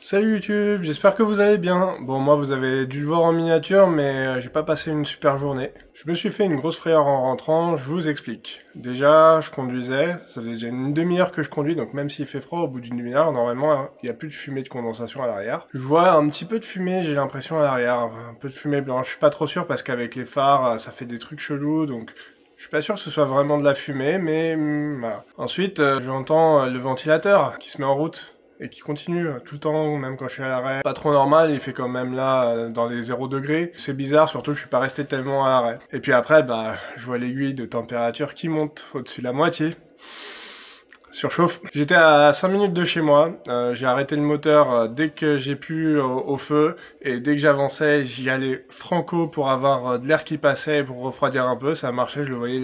Salut YouTube, j'espère que vous allez bien. Bon, moi vous avez dû le voir en miniature, mais j'ai pas passé une super journée. Je me suis fait une grosse frayeur en rentrant, je vous explique. Déjà, je conduisais, ça faisait déjà une demi-heure que je conduis, donc même s'il fait froid, au bout d'une demi-heure, normalement, il n'y a plus de fumée de condensation à l'arrière. Je vois un petit peu de fumée, j'ai l'impression à l'arrière, un peu de fumée blanche. Je suis pas trop sûr parce qu'avec les phares, ça fait des trucs chelous, donc je suis pas sûr que ce soit vraiment de la fumée, mais voilà. Ensuite, j'entends le ventilateur qui se met en route et qui continue tout le temps, même quand je suis à l'arrêt. Pas trop normal, il fait quand même là dans les 0 degrés. C'est bizarre, surtout que je suis pas resté tellement à l'arrêt. Et puis après, je vois l'aiguille de température qui monte au-dessus de la moitié. Surchauffe. J'étais à 5 minutes de chez moi, j'ai arrêté le moteur dès que j'ai pu au feu, et dès que j'avançais, j'y allais franco pour avoir de l'air qui passait, pour refroidir un peu, ça marchait, je le voyais,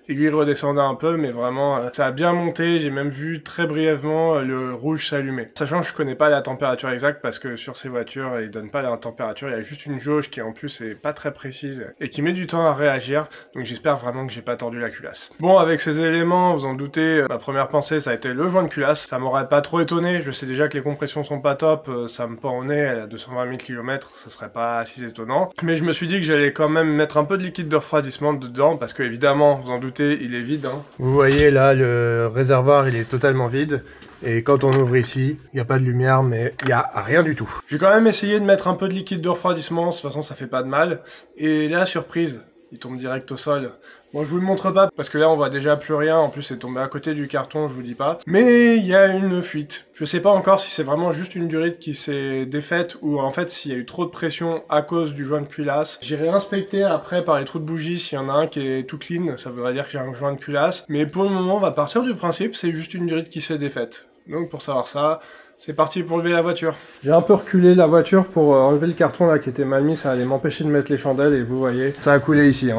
l'aiguille redescendait un peu, mais vraiment, ça a bien monté, j'ai même vu très brièvement le rouge s'allumer. Sachant que je connais pas la température exacte, parce que sur ces voitures, ils donnent pas la température, il y a juste une jauge qui en plus est pas très précise, et qui met du temps à réagir, donc j'espère vraiment que j'ai pas tordu la culasse. Bon, avec ces éléments, vous en doutez, ma première pensée, ça a été le joint de culasse. Ça m'aurait pas trop étonné, je sais déjà que les compressions sont pas top, ça me pend au nez, elle a 220 000 km, ça serait pas si étonnant. Mais je me suis dit que j'allais quand même mettre un peu de liquide de refroidissement dedans, parce que évidemment, vous en doutez, il est vide. Vous voyez là, le réservoir, il est totalement vide. Et quand on ouvre ici, il n'y a pas de lumière, mais il n'y a rien du tout. J'ai quand même essayé de mettre un peu de liquide de refroidissement, de toute façon ça fait pas de mal. Et là, surprise, il tombe direct au sol. Bon, je vous le montre pas, parce que là, on voit déjà plus rien. En plus, c'est tombé à côté du carton, je vous dis pas. Mais il y a une fuite. Je sais pas encore si c'est vraiment juste une durite qui s'est défaite, ou en fait, s'il y a eu trop de pression à cause du joint de culasse. J'irai inspecter après par les trous de bougie s'il y en a un qui est tout clean. Ça voudrait dire que j'ai un joint de culasse. Mais pour le moment, on va partir du principe, c'est juste une durite qui s'est défaite. Donc, pour savoir ça, c'est parti pour lever la voiture. J'ai un peu reculé la voiture pour enlever le carton là qui était mal mis, ça allait m'empêcher de mettre les chandelles et vous voyez, ça a coulé ici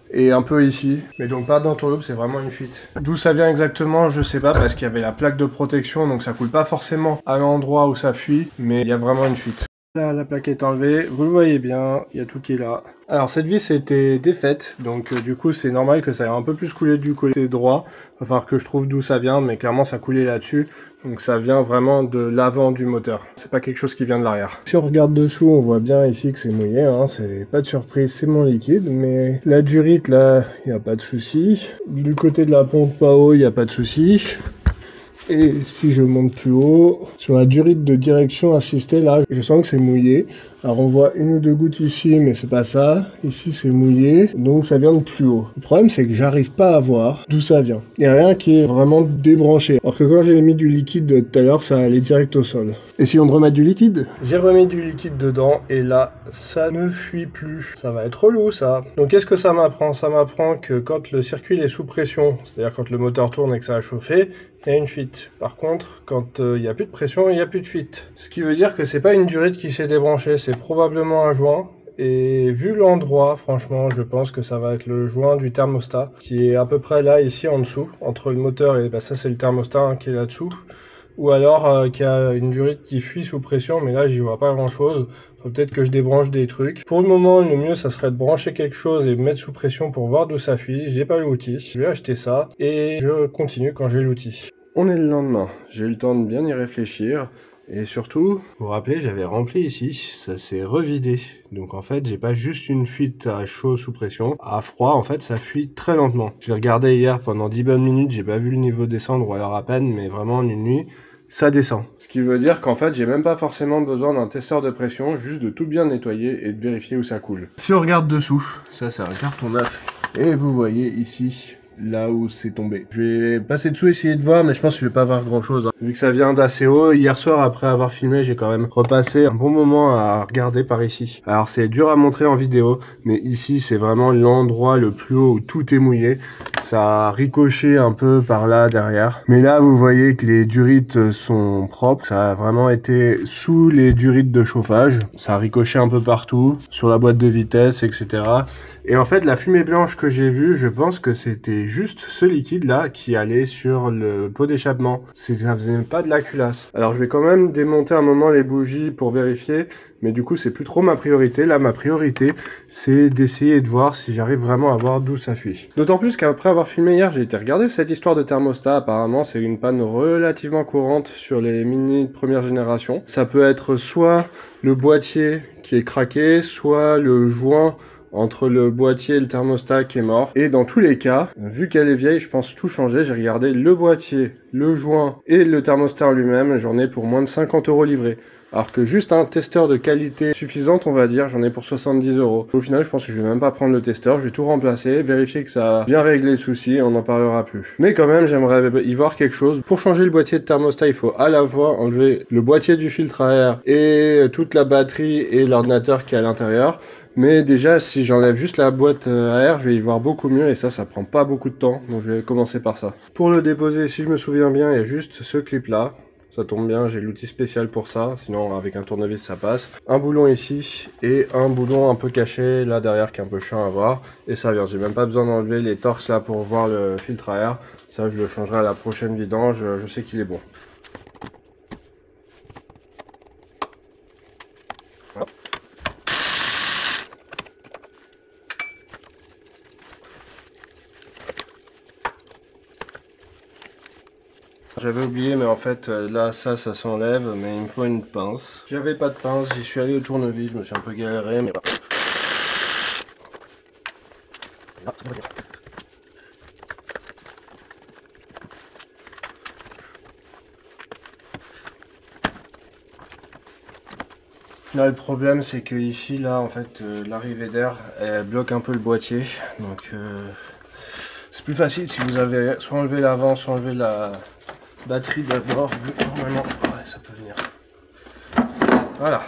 et un peu ici, mais donc pas d'entourloupe, c'est vraiment une fuite. D'où ça vient exactement, je sais pas, parce qu'il y avait la plaque de protection, donc ça coule pas forcément à l'endroit où ça fuit, mais il y a vraiment une fuite. Là, la plaque est enlevée, vous le voyez bien, il y a tout qui est là. Alors cette vis était défaite, donc du coup c'est normal que ça ait un peu plus coulé du côté droit. Il va falloir que je trouve d'où ça vient, mais clairement ça coulait là-dessus. Donc ça vient vraiment de l'avant du moteur. C'est pas quelque chose qui vient de l'arrière. Si on regarde dessous, on voit bien ici que c'est mouillé, c'est pas de surprise, c'est mon liquide. Mais la durite là, il n'y a pas de souci. Du côté de la pompe à eau, il n'y a pas de souci. Et si je monte plus haut, sur la durite de direction assistée, là, je sens que c'est mouillé. Alors on voit une ou deux gouttes ici, mais c'est pas ça. Ici c'est mouillé, donc ça vient de plus haut. Le problème c'est que j'arrive pas à voir d'où ça vient. Il n'y a rien qui est vraiment débranché. Alors que quand j'ai mis du liquide tout à l'heure, ça allait direct au sol. Et si on remet du liquide? J'ai remis du liquide dedans, et là, ça ne fuit plus. Ça va être relou ça. Donc qu'est-ce que ça m'apprend? Ça m'apprend que quand le circuit est sous pression, c'est-à-dire quand le moteur tourne et que ça a chauffé, il y a une fuite. Par contre, quand il n'y a plus de pression, il n'y a plus de fuite. Ce qui veut dire que c'est pas une durite qui s'est débranchée, c'est probablement un joint. Et vu l'endroit, franchement, je pense que ça va être le joint du thermostat, qui est à peu près là, ici, en dessous, entre le moteur et ça c'est le thermostat qui est là-dessous. Ou alors qu'il y a une durite qui fuit sous pression, mais là j'y vois pas grand chose. Faut peut-être que je débranche des trucs. Pour le moment, le mieux ça serait de brancher quelque chose et mettre sous pression pour voir d'où ça fuit. J'ai pas l'outil, je vais acheter ça et je continue quand j'ai l'outil. On est le lendemain, j'ai eu le temps de bien y réfléchir. Et surtout, vous vous rappelez, j'avais rempli ici, ça s'est revidé. Donc en fait, j'ai pas juste une fuite à chaud sous pression. À froid, en fait, ça fuit très lentement. J'ai regardé hier pendant 10 bonnes minutes, j'ai pas vu le niveau descendre, ou alors à peine, mais vraiment en une nuit, ça descend. Ce qui veut dire qu'en fait, j'ai même pas forcément besoin d'un testeur de pression, juste de tout bien nettoyer et de vérifier où ça coule. Si on regarde dessous, ça c'est un carton neuf. Et vous voyez ici, là où c'est tombé. Je vais passer dessous essayer de voir, mais je pense que je vais pas voir grand chose. Vu que ça vient d'assez haut, hier soir après avoir filmé, j'ai quand même repassé un bon moment à regarder par ici. Alors c'est dur à montrer en vidéo, mais ici c'est vraiment l'endroit le plus haut où tout est mouillé. Ça a ricoché un peu par là derrière. Mais là vous voyez que les durites sont propres. Ça a vraiment été sous les durites de chauffage. Ça a ricoché un peu partout, sur la boîte de vitesse, etc. Et en fait la fumée blanche que j'ai vue, je pense que c'était avait juste ce liquide là qui allait sur le pot d'échappement. Ça faisait même pas de la culasse. Alors je vais quand même démonter un moment les bougies pour vérifier, mais du coup c'est plus trop ma priorité. Là ma priorité c'est d'essayer de voir si j'arrive vraiment à voir d'où ça fuit. D'autant plus qu'après avoir filmé hier, j'ai été regarder cette histoire de thermostat. Apparemment c'est une panne relativement courante sur les mini de première génération. Ça peut être soit le boîtier qui est craqué, soit le joint entre le boîtier et le thermostat qui est mort. Et dans tous les cas, vu qu'elle est vieille, je pense tout changer. J'ai regardé le boîtier, le joint et le thermostat lui-même. J'en ai pour moins de 50 € livrés. Alors que juste un testeur de qualité suffisante, on va dire, j'en ai pour 70 €. Au final, je pense que je vais même pas prendre le testeur. Je vais tout remplacer, vérifier que ça a bien réglé le souci et on n'en parlera plus. Mais quand même, j'aimerais y voir quelque chose. Pour changer le boîtier de thermostat, il faut à la fois enlever le boîtier du filtre à air et toute la batterie et l'ordinateur qui est à l'intérieur. Mais déjà, si j'enlève juste la boîte à air, je vais y voir beaucoup mieux et ça prend pas beaucoup de temps. Donc je vais commencer par ça. Pour le déposer, si je me souviens bien, il y a juste ce clip là. Ça tombe bien, j'ai l'outil spécial pour ça, sinon avec un tournevis ça passe. Un boulon ici et un boulon un peu caché là derrière qui est un peu chiant à voir. Et ça vient, j'ai même pas besoin d'enlever les torses là pour voir le filtre à air. Ça je le changerai à la prochaine vidange, je sais qu'il est bon. J'avais oublié, mais en fait, là, ça s'enlève, mais il me faut une pince. J'avais pas de pince, j'y suis allé au tournevis, je me suis un peu galéré, mais... Là, le problème, c'est que ici, là, en fait, l'arrivée d'air, elle bloque un peu le boîtier, donc... c'est plus facile si vous avez soit enlevé l'avant, soit enlevé la batterie d'abord. Normalement, ouais, ça peut venir. Voilà.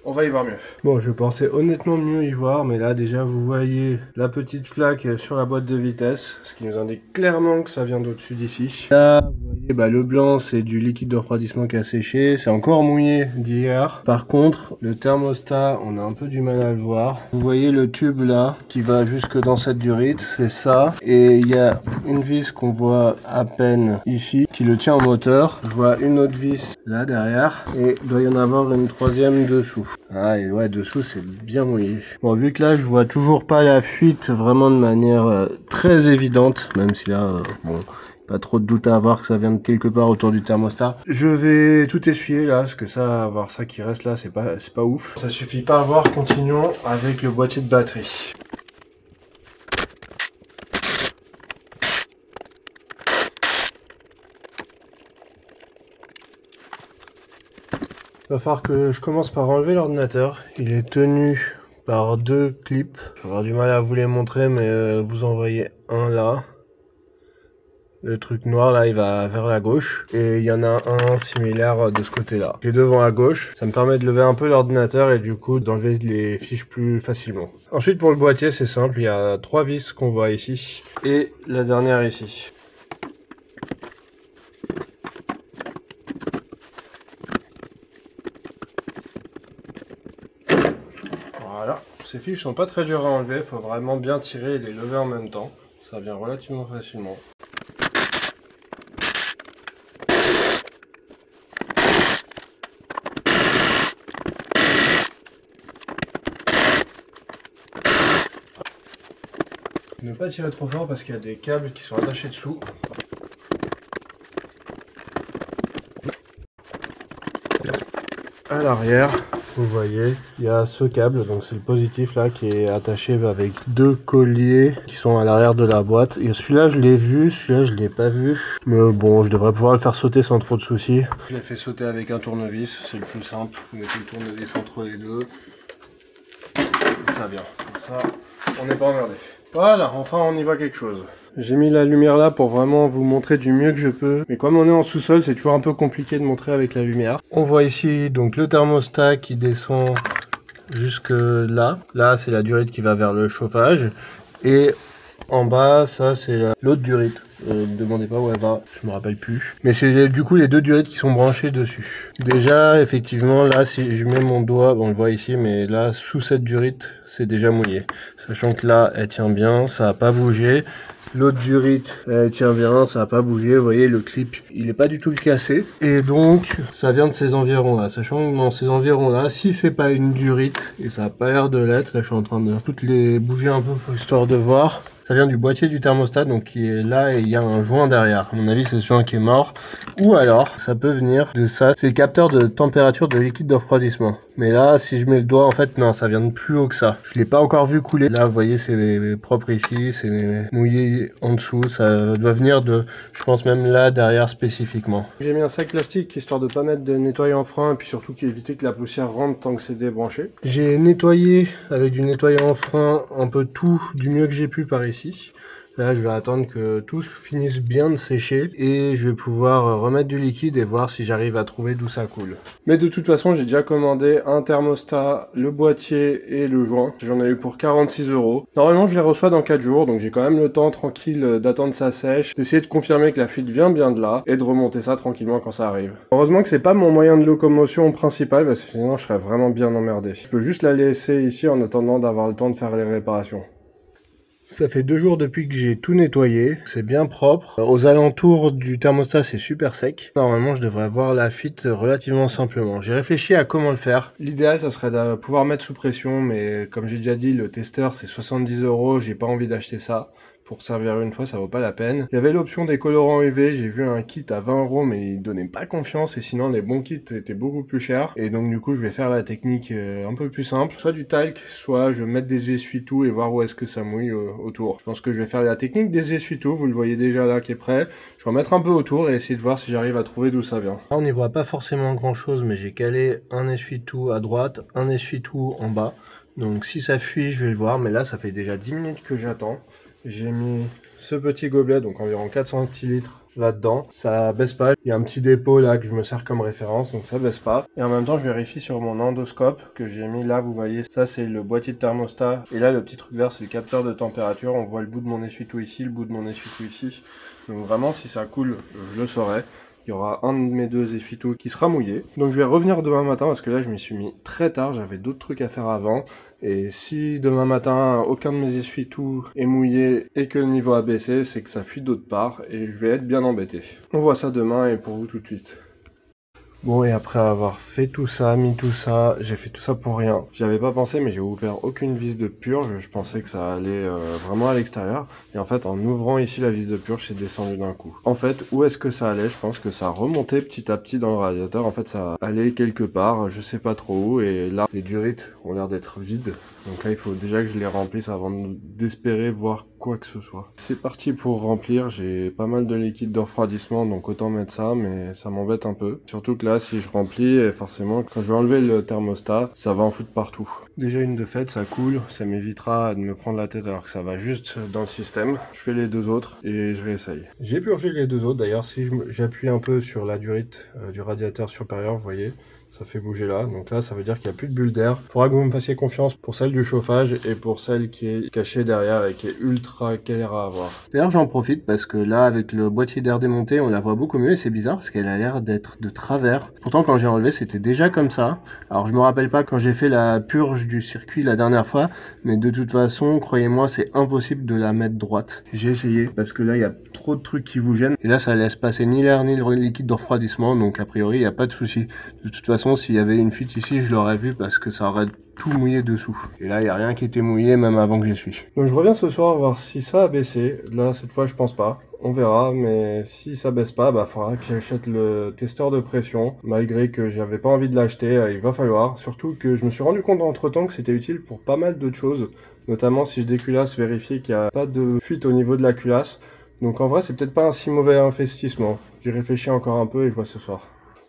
On va y voir mieux. Bon, je pensais honnêtement mieux y voir, mais là déjà vous voyez la petite flaque sur la boîte de vitesse, ce qui nous indique clairement que ça vient d'au-dessus d'ici. Là, vous voyez, le blanc c'est du liquide de refroidissement qui a séché, c'est encore mouillé d'hier. Par contre, le thermostat, on a un peu du mal à le voir. Vous voyez le tube là, qui va jusque dans cette durite, c'est ça. Et il y a une vis qu'on voit à peine ici, qui le tient au moteur. Je vois une autre vis là derrière, et il doit y en avoir une troisième dessous. Ah et ouais, dessous c'est bien mouillé. Bon, vu que là je vois toujours pas la fuite vraiment de manière très évidente, même si là bon, pas trop de doute à avoir que ça vient de quelque part autour du thermostat. Je vais tout essuyer là, parce que ça, avoir ça qui reste là, c'est pas ouf. Ça suffit pas à voir, continuons avec le boîtier de batterie. Il va falloir que je commence par enlever l'ordinateur. Il est tenu par deux clips. Je vais avoir du mal à vous les montrer, mais vous en voyez un là. Le truc noir là, il va vers la gauche. Et il y en a un similaire de ce côté-là. Les deux vont à gauche. Ça me permet de lever un peu l'ordinateur et du coup d'enlever les fiches plus facilement. Ensuite pour le boîtier, c'est simple. Il y a trois vis qu'on voit ici. Et la dernière ici. Voilà, ces fiches sont pas très dures à enlever, il faut vraiment bien tirer et les lever en même temps. Ça vient relativement facilement. Ne pas tirer trop fort parce qu'il y a des câbles qui sont attachés dessous. À l'arrière, vous voyez, il y a ce câble, donc c'est le positif là qui est attaché avec deux colliers qui sont à l'arrière de la boîte. Et celui-là je l'ai vu, celui-là je l'ai pas vu. Mais bon, je devrais pouvoir le faire sauter sans trop de soucis. Je l'ai fait sauter avec un tournevis, c'est le plus simple. Vous mettez le tournevis entre les deux. Et ça vient, comme ça on n'est pas emmerdé. Voilà, enfin on y voit quelque chose. J'ai mis la lumière là pour vraiment vous montrer du mieux que je peux. Mais comme on est en sous-sol, c'est toujours un peu compliqué de montrer avec la lumière. On voit ici donc le thermostat qui descend jusque là. Là, c'est la durite qui va vers le chauffage. Et en bas, ça c'est l'autre durite. Ne demandez pas où elle va, je me rappelle plus. Mais c'est du coup les deux durites qui sont branchées dessus. Déjà, effectivement, là, si je mets mon doigt, bon, on le voit ici, mais là, sous cette durite, c'est déjà mouillé. Sachant que là, elle tient bien, ça n'a pas bougé. L'autre durite, elle tient bien, ça va pas bouger. Vous voyez, le clip, il est pas du tout cassé. Et donc, ça vient de ces environs-là. Sachant que dans ces environs-là, si c'est pas une durite, et ça a pas l'air de l'être, là je suis en train de toutes les bouger un peu histoire de voir. Ça vient du boîtier du thermostat, donc qui est là et il y a un joint derrière. À mon avis, c'est ce joint qui est mort. Ou alors, ça peut venir de ça. C'est le capteur de température de liquide de refroidissement. Mais là, si je mets le doigt, en fait, non, ça vient de plus haut que ça. Je l'ai pas encore vu couler. Là, vous voyez, c'est propre ici, c'est mouillé en dessous. Ça doit venir de, je pense même là, derrière spécifiquement. J'ai mis un sac plastique histoire de pas mettre de nettoyant frein et puis surtout éviter que la poussière rentre tant que c'est débranché. J'ai nettoyé avec du nettoyant frein un peu tout du mieux que j'ai pu par ici. Là, je vais attendre que tout finisse bien de sécher et je vais pouvoir remettre du liquide et voir si j'arrive à trouver d'où ça coule. Mais de toute façon, j'ai déjà commandé un thermostat, le boîtier et le joint. J'en ai eu pour 46 €. Normalement, je les reçois dans 4 jours, donc j'ai quand même le temps tranquille d'attendre ça sèche, d'essayer de confirmer que la fuite vient bien de là et de remonter ça tranquillement quand ça arrive. Heureusement que c'est pas mon moyen de locomotion principal parce que sinon je serais vraiment bien emmerdé. Je peux juste la laisser ici en attendant d'avoir le temps de faire les réparations. Ça fait 2 jours depuis que j'ai tout nettoyé, c'est bien propre. Aux alentours du thermostat, c'est super sec. Normalement, je devrais voir la fuite relativement simplement. J'ai réfléchi à comment le faire. L'idéal, ça serait de pouvoir mettre sous pression, mais comme j'ai déjà dit, le testeur, c'est 70 €, j'ai pas envie d'acheter ça. Pour servir une fois, ça vaut pas la peine. Il y avait l'option des colorants UV, j'ai vu un kit à 20 €, mais il donnait pas confiance, et sinon les bons kits étaient beaucoup plus chers. Et donc du coup, je vais faire la technique un peu plus simple, soit du talc, soit je vais mettre des essuie-tout et voir où est-ce que ça mouille autour. Je pense que je vais faire la technique des essuie-tout, vous le voyez déjà là qui est prêt. Je vais en mettre un peu autour et essayer de voir si j'arrive à trouver d'où ça vient. Là, on n'y voit pas forcément grand chose, mais j'ai calé un essuie-tout à droite, un essuie-tout en bas. Donc si ça fuit, je vais le voir, mais là, ça fait déjà 10 minutes que j'attends. J'ai mis ce petit gobelet, donc environ 4 centilitres là-dedans. Ça baisse pas. Il y a un petit dépôt là que je me sers comme référence, donc ça baisse pas. Et en même temps, je vérifie sur mon endoscope que j'ai mis là, vous voyez, ça c'est le boîtier de thermostat. Et là, le petit truc vert, c'est le capteur de température. On voit le bout de mon essuie-tout ici, le bout de mon essuie-tout ici. Donc vraiment, si ça coule, je le saurai. Il y aura un de mes deux essuie-tout qui sera mouillé. Donc je vais revenir demain matin parce que là je m'y suis mis très tard, j'avais d'autres trucs à faire avant. Et si demain matin aucun de mes essuie-tout est mouillé et que le niveau a baissé, c'est que ça fuit d'autre part et je vais être bien embêté. On voit ça demain et pour vous tout de suite. Bon, et après avoir fait tout ça, mis tout ça, j'ai fait tout ça pour rien. J'avais pas pensé, mais j'ai ouvert aucune vis de purge. Je pensais que ça allait vraiment à l'extérieur. Et en fait, en ouvrant ici la vis de purge, c'est descendu d'un coup. En fait, où est-ce que ça allait? Je pense que ça remontait petit à petit dans le radiateur. En fait, ça allait quelque part, je sais pas trop où. Et là, les durites ont l'air d'être vides. Donc là, il faut déjà que je les remplisse avant d'espérer voir quoi que ce soit. C'est parti pour remplir. J'ai pas mal de liquide de refroidissement, donc autant mettre ça, mais ça m'embête un peu. Surtout que là, si je remplis, forcément, quand je vais enlever le thermostat, ça va en foutre partout. Déjà une de fait, ça coule, ça m'évitera de me prendre la tête alors que ça va juste dans le système. Je fais les deux autres et je réessaye. J'ai purgé les deux autres, d'ailleurs, si j'appuie un peu sur la durite du radiateur supérieur, vous voyez, ça fait bouger là, donc là ça veut dire qu'il n'y a plus de bulle d'air. Il faudra que vous me fassiez confiance pour celle du chauffage et pour celle qui est cachée derrière et qui est ultra galère à avoir. D'ailleurs j'en profite parce que là avec le boîtier d'air démonté on la voit beaucoup mieux et c'est bizarre parce qu'elle a l'air d'être de travers. Pourtant quand j'ai enlevé c'était déjà comme ça. Alors je me rappelle pas quand j'ai fait la purge du circuit la dernière fois, mais de toute façon croyez-moi c'est impossible de la mettre droite. J'ai essayé parce que là il y a trop de trucs qui vous gênent et là ça laisse passer ni l'air ni le liquide de refroidissement, donc a priori il n'y a pas de souci. De toute façon s'il y avait une fuite ici je l'aurais vu parce que ça aurait tout mouillé dessous. Et là il n'y a rien qui était mouillé même avant que j'essuie. Donc je reviens ce soir voir si ça a baissé. Là cette fois je pense pas. On verra, mais si ça baisse pas, bah faudra que j'achète le testeur de pression. Malgré que j'avais pas envie de l'acheter, il va falloir. Surtout que je me suis rendu compte entre temps que c'était utile pour pas mal d'autres choses. Notamment si je déculasse, vérifier qu'il n'y a pas de fuite au niveau de la culasse. Donc en vrai c'est peut-être pas un si mauvais investissement. J'y réfléchis encore un peu et je vois ce soir.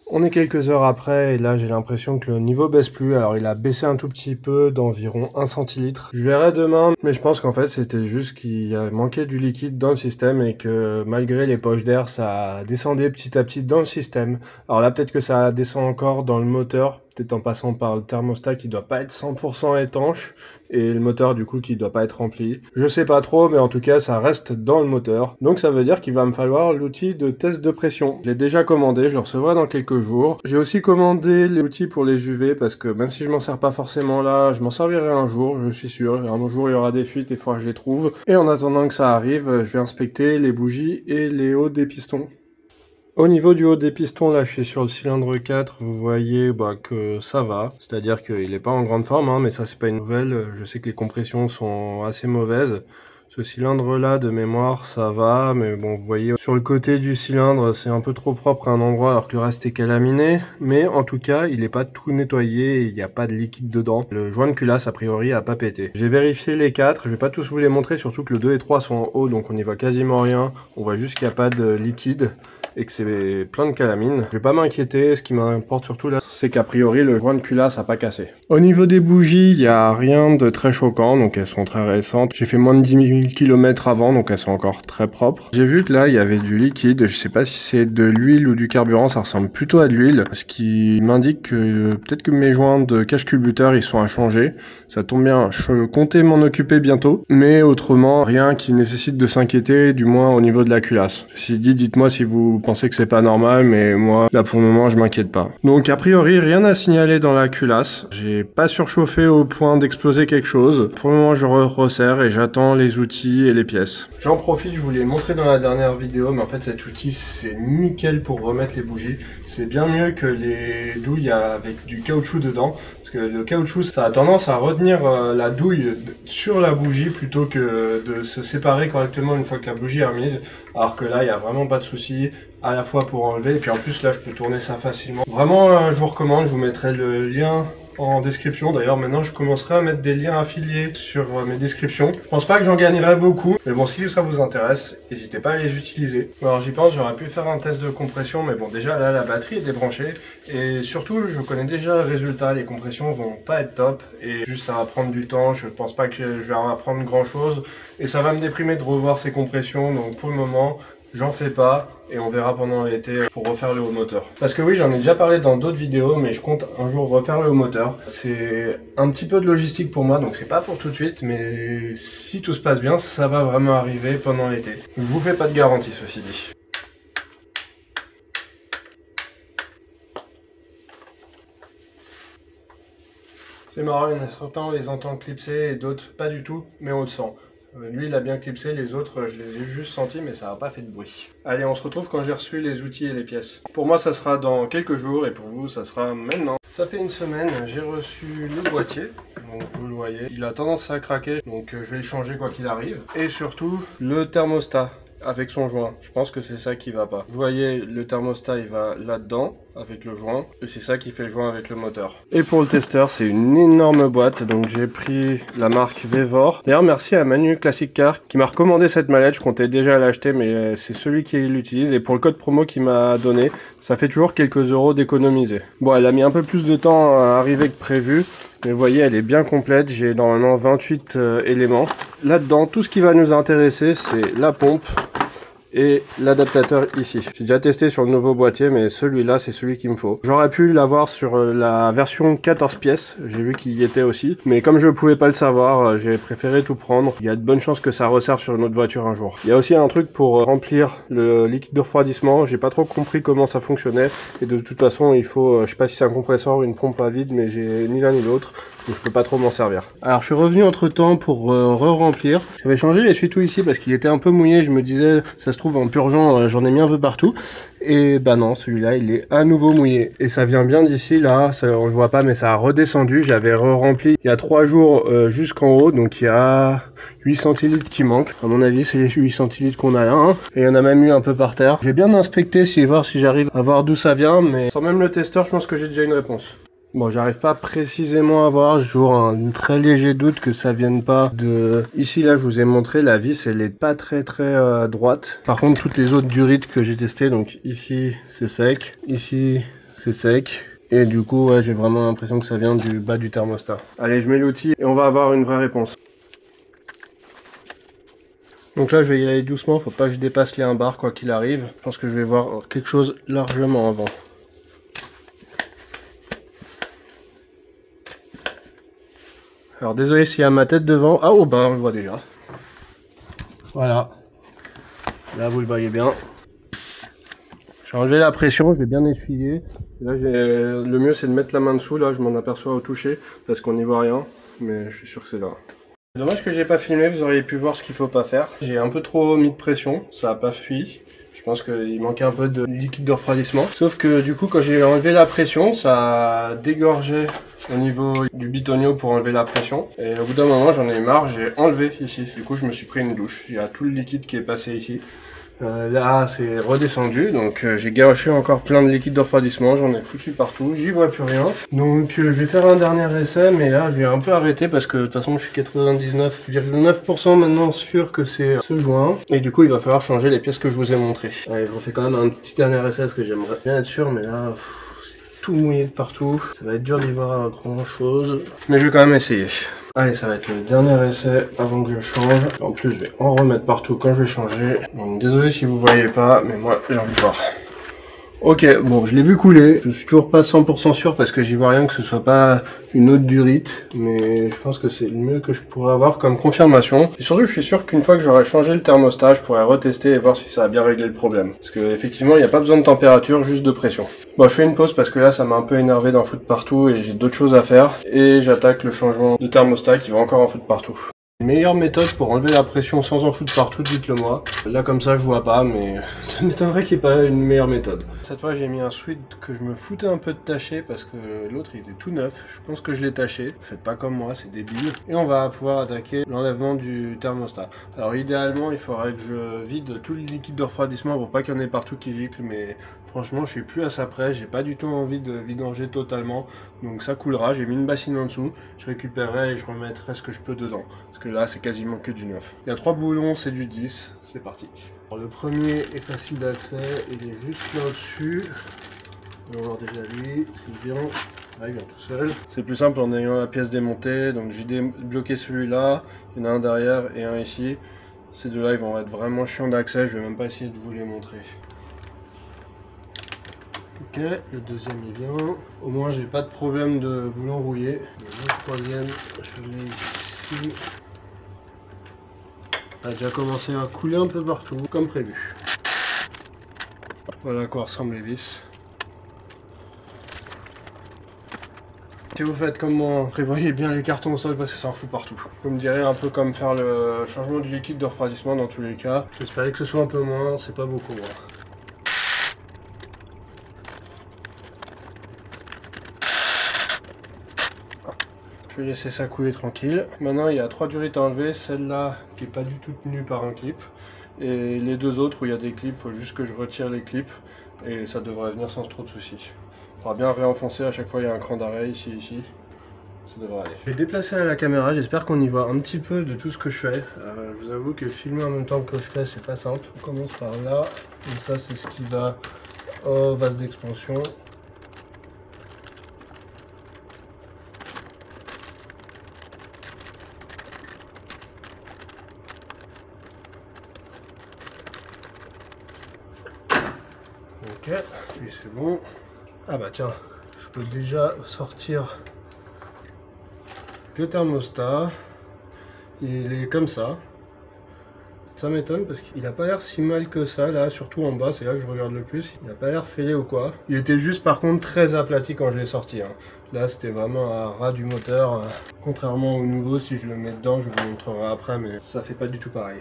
On est quelques heures après et là j'ai l'impression que le niveau baisse plus. Alors il a baissé un tout petit peu d'environ 1 centilitre. Je verrai demain, mais je pense qu'en fait c'était juste qu'il y a manqué du liquide dans le système et que malgré les poches d'air ça descendait petit à petit dans le système. Alors là peut-être que ça descend encore dans le moteur. peut-être en passant par le thermostat qui doit pas être 100% étanche et le moteur du coup qui doit pas être rempli. Je sais pas trop, mais en tout cas ça reste dans le moteur. Donc ça veut dire qu'il va me falloir l'outil de test de pression. Je l'ai déjà commandé, je le recevrai dans quelques jours. J'ai aussi commandé l'outil pour les UV parce que même si je m'en sers pas forcément là, je m'en servirai un jour, je suis sûr. Un jour il y aura des fuites et il faudra que je les trouve. Et en attendant que ça arrive, je vais inspecter les bougies et les hauts des pistons. Au niveau du haut des pistons, là je suis sur le cylindre 4, vous voyez que ça va, c'est-à-dire qu'il n'est pas en grande forme, hein, mais ça c'est pas une nouvelle, je sais que les compressions sont assez mauvaises. Ce cylindre là de mémoire ça va, mais bon vous voyez sur le côté du cylindre c'est un peu trop propre à un endroit alors que le reste est calaminé, mais en tout cas il n'est pas tout nettoyé et il n'y a pas de liquide dedans. Le joint de culasse a priori a pas pété. J'ai vérifié les 4, je vais pas tous vous les montrer, surtout que le 2 et 3 sont en haut donc on n'y voit quasiment rien, on voit juste qu'il n'y a pas de liquide et que c'est plein de calamine. Je vais pas m'inquiéter, ce qui m'importe surtout là, c'est qu'a priori le joint de culasse a pas cassé. Au niveau des bougies, il y a rien de très choquant, donc elles sont très récentes. J'ai fait moins de 10 000 km avant, donc elles sont encore très propres. J'ai vu que là, il y avait du liquide, je sais pas si c'est de l'huile ou du carburant, ça ressemble plutôt à de l'huile, ce qui m'indique que peut-être que mes joints de cache-culbuteur, ils sont à changer. Ça tombe bien, je comptais m'en occuper bientôt, mais autrement, rien qui nécessite de s'inquiéter, du moins au niveau de la culasse. Ceci dit, dites-moi si vous pensez que c'est pas normal, mais moi, là pour le moment, je m'inquiète pas. Donc a priori, rien à signaler dans la culasse. J'ai pas surchauffé au point d'exploser quelque chose. Pour le moment, je resserre et j'attends les outils et les pièces. J'en profite, je vous l'ai montré dans la dernière vidéo, mais en fait cet outil c'est nickel pour remettre les bougies. C'est bien mieux que les douilles avec du caoutchouc dedans. Parce que le caoutchouc, ça a tendance à retenir la douille sur la bougie plutôt que de se séparer correctement une fois que la bougie est remise. Alors que là, il n'y a vraiment pas de souci à la fois pour enlever. Et puis en plus, là, je peux tourner ça facilement. Vraiment, je vous recommande, je vous mettrai le lien en description. D'ailleurs, maintenant, je commencerai à mettre des liens affiliés sur mes descriptions. Je pense pas que j'en gagnerai beaucoup. Mais bon, si ça vous intéresse, n'hésitez pas à les utiliser. Alors, j'y pense, j'aurais pu faire un test de compression. Mais bon, déjà, là, la batterie est débranchée. Et surtout, je connais déjà le résultat. Les compressions vont pas être top. Et juste, ça va prendre du temps. Je pense pas que je vais apprendre grand chose. Et ça va me déprimer de revoir ces compressions. Donc, pour le moment, j'en fais pas et on verra pendant l'été pour refaire le haut moteur. Parce que oui, j'en ai déjà parlé dans d'autres vidéos, mais je compte un jour refaire le haut moteur. C'est un petit peu de logistique pour moi, donc c'est pas pour tout de suite, mais si tout se passe bien, ça va vraiment arriver pendant l'été. Je vous fais pas de garantie, ceci dit. C'est marrant, il y en a certains, on les entend clipser et d'autres pas du tout, mais on le sent. Lui, il a bien clipsé, les autres, je les ai juste sentis, mais ça n'a pas fait de bruit. Allez, on se retrouve quand j'ai reçu les outils et les pièces. Pour moi, ça sera dans quelques jours, et pour vous, ça sera maintenant. Ça fait une semaine, j'ai reçu le boîtier, donc vous le voyez. Il a tendance à craquer, donc je vais le changer quoi qu'il arrive. Et surtout, le thermostat avec son joint. Je pense que c'est ça qui va pas. Vous voyez, le thermostat, il va là-dedans, avec le joint, et c'est ça qui fait le joint avec le moteur. Et pour le testeur, c'est une énorme boîte, donc j'ai pris la marque Vevor. D'ailleurs, merci à Manu Classic Car qui m'a recommandé cette mallette. Je comptais déjà l'acheter, mais c'est celui qui l'utilise, et pour le code promo qu'il m'a donné, ça fait toujours quelques euros d'économiser. Bon, elle a mis un peu plus de temps à arriver que prévu, mais vous voyez, elle est bien complète. J'ai normalement 28 éléments. Là-dedans, tout ce qui va nous intéresser, c'est la pompe et l'adaptateur ici. J'ai déjà testé sur le nouveau boîtier, mais celui-là, c'est celui qu'il me faut. J'aurais pu l'avoir sur la version 14 pièces, j'ai vu qu'il y était aussi, mais comme je ne pouvais pas le savoir, j'ai préféré tout prendre. Il y a de bonnes chances que ça resserve sur une autre voiture un jour. Il y a aussi un truc pour remplir le liquide de refroidissement. J'ai pas trop compris comment ça fonctionnait, et de toute façon, il faut, je sais pas si c'est un compresseur ou une pompe à vide, mais j'ai ni l'un ni l'autre. Donc je peux pas trop m'en servir. Alors je suis revenu entre temps pour re-remplir. J'avais changé l'essuie-tout ici parce qu'il était un peu mouillé. Je me disais, ça se trouve en purgeant, j'en ai mis un peu partout. Et bah non, celui-là il est à nouveau mouillé. Et ça vient bien d'ici là, ça, on le voit pas mais ça a redescendu. J'avais re-rempli il y a 3 jours jusqu'en haut. Donc il y a 8 centilitres qui manquent. À mon avis c'est les 8 centilitres qu'on a là. Hein. Et il y en a même eu un peu par terre. J'ai bien inspecté voir si j'arrive à voir d'où ça vient. Mais sans même le testeur, je pense que j'ai déjà une réponse. Bon, j'arrive pas précisément à voir, j'ai toujours un très léger doute que ça vienne pas de... Ici, là, je vous ai montré, la vis, elle est pas très droite. Par contre, toutes les autres durites que j'ai testées, donc ici, c'est sec, ici, c'est sec. Et du coup, ouais, j'ai vraiment l'impression que ça vient du bas du thermostat. Allez, je mets l'outil et on va avoir une vraie réponse. Donc là, je vais y aller doucement, faut pas que je dépasse les 1 bar quoi qu'il arrive. Je pense que je vais voir quelque chose largement avant. Alors désolé s'il y a ma tête devant. Ah oh ben on le voit déjà. Voilà. Là vous le voyez bien. J'ai enlevé la pression, je l'ai bien essuyé. Là le mieux c'est de mettre la main dessous, là je m'en aperçois au toucher parce qu'on n'y voit rien. Mais je suis sûr que c'est là. Dommage que j'ai pas filmé, vous auriez pu voir ce qu'il faut pas faire. J'ai un peu trop mis de pression, ça a pas fui. Je pense qu'il manquait un peu de liquide de refroidissement. Sauf que du coup, quand j'ai enlevé la pression, ça a dégorgé au niveau du bitonio pour enlever la pression. Et au bout d'un moment, j'en ai marre, j'ai enlevé ici. Du coup, je me suis pris une douche. Il y a tout le liquide qui est passé ici. Là, c'est redescendu, donc j'ai garoché encore plein de liquide de refroidissement, j'en ai foutu partout, j'y vois plus rien. Donc je vais faire un dernier essai, mais là je vais un peu arrêter parce que de toute façon je suis 99,9% maintenant sûr que c'est ce joint. Et du coup il va falloir changer les pièces que je vous ai montrées. Allez, je refais quand même un petit dernier essai parce que j'aimerais bien être sûr, mais là c'est tout mouillé de partout. Ça va être dur d'y voir grand chose, mais je vais quand même essayer. Allez, ça va être le dernier essai avant que je change. En plus, je vais en remettre partout quand je vais changer. Donc, désolé si vous voyez pas, mais moi, j'ai envie de voir. Ok, bon, je l'ai vu couler. Je suis toujours pas 100% sûr parce que j'y vois rien que ce soit pas une autre durite. Mais je pense que c'est le mieux que je pourrais avoir comme confirmation. Et surtout, je suis sûr qu'une fois que j'aurai changé le thermostat, je pourrai retester et voir si ça a bien réglé le problème. Parce que effectivement, il n'y a pas besoin de température, juste de pression. Bon, je fais une pause parce que là, ça m'a un peu énervé d'en foutre partout et j'ai d'autres choses à faire. Et j'attaque le changement de thermostat qui va encore en foutre partout. Meilleure méthode pour enlever la pression sans en foutre partout, dites-le moi. Là comme ça je vois pas, mais ça m'étonnerait qu'il n'y ait pas une meilleure méthode. Cette fois j'ai mis un sweat que je me foutais un peu de tacher parce que l'autre il était tout neuf. Je pense que je l'ai taché. Faites pas comme moi, c'est débile. Et on va pouvoir attaquer l'enlèvement du thermostat. Alors idéalement il faudrait que je vide tout le liquide de refroidissement pour pas qu'il y en ait partout qui gicle, mais franchement je suis plus à ça près. J'ai pas du tout envie de vidanger totalement. Donc ça coulera, j'ai mis une bassine en dessous. Je récupérerai et je remettrai ce que je peux dedans. Parce que là, c'est quasiment que du neuf. Il y a 3 boulons, c'est du 10. C'est parti. Alors, le premier est facile d'accès. Il est juste là au-dessus. On va voir déjà lui. C'est bien. Là, il vient tout seul. C'est plus simple en ayant la pièce démontée. Donc, j'ai débloqué celui-là. Il y en a un derrière et un ici. Ces deux-là, ils vont être vraiment chiants d'accès. Je vais même pas essayer de vous les montrer. Ok, le deuxième il vient. Au moins, j'ai pas de problème de boulon rouillé. Le troisième, je l'ai ici. Ça a déjà commencé à couler un peu partout, comme prévu. Voilà à quoi ressemblent les vis. Si vous faites comme moi, prévoyez bien les cartons au sol parce que ça en fout partout. Vous me direz un peu comme faire le changement du liquide de refroidissement dans tous les cas. J'espérais que ce soit un peu moins, c'est pas beaucoup moins. Je vais laisser ça couler tranquille. Maintenant, il y a 3 durites à enlever. Celle-là qui n'est pas du tout tenue par un clip. Et les deux autres où il y a des clips, il faut juste que je retire les clips. Et ça devrait venir sans trop de soucis. Il faudra bien réenfoncer à chaque fois, il y a un cran d'arrêt ici. Ça devrait aller. Je vais déplacer la caméra, j'espère qu'on y voit un petit peu de tout ce que je fais. Je vous avoue que filmer en même temps que je fais, c'est pas simple. On commence par là. Et ça, c'est ce qui va au vase d'expansion. Ok, lui c'est bon. Ah bah tiens, je peux déjà sortir le thermostat. Il est comme ça. Ça m'étonne parce qu'il n'a pas l'air si mal que ça là, surtout en bas, c'est là que je regarde le plus. Il n'a pas l'air fêlé ou quoi. Il était juste par contre très aplati quand je l'ai sorti. Hein. Là c'était vraiment à ras du moteur. Contrairement au nouveau, si je le mets dedans, je vous le montrerai après, mais ça fait pas du tout pareil.